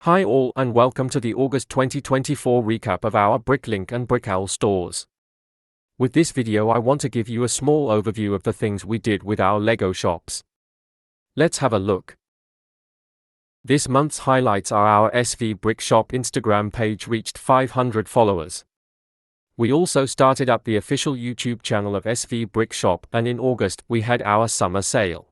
Hi all and welcome to the August 2024 recap of our bricklink and brickowl stores. With this video I want to give you a small overview of the things we did with our Lego shops. Let's have a look. This month's highlights are our SV Brick Shop Instagram page reached 500 followers. We also started up the official YouTube channel of SV Brick Shop, and in August we had our summer sale.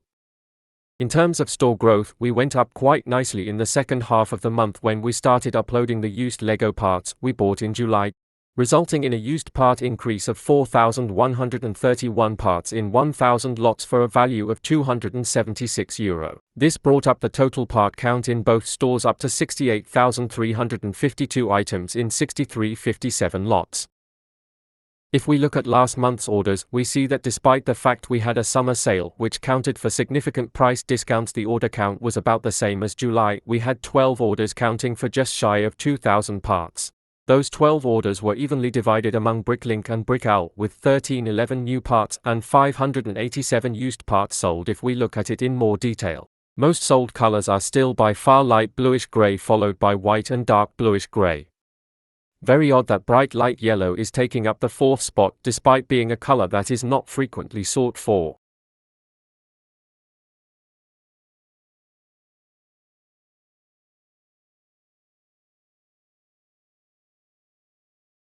In terms of store growth, we went up quite nicely in the second half of the month when we started uploading the used Lego parts we bought in July, resulting in a used part increase of 4,131 parts in 1,000 lots for a value of €276. This brought up the total part count in both stores up to 68,352 items in 6357 lots. If we look at last month's orders, we see that despite the fact we had a summer sale which counted for significant price discounts, the order count was about the same as July. We had 12 orders counting for just shy of 2,000 parts. Those 12 orders were evenly divided among bricklink and brickowl, with 1311 new parts and 587 used parts sold. If we look at it in more detail, most sold colors are still by far light bluish gray followed by white and dark bluish gray. Very odd that bright light yellow is taking up the fourth spot despite being a color that is not frequently sought for.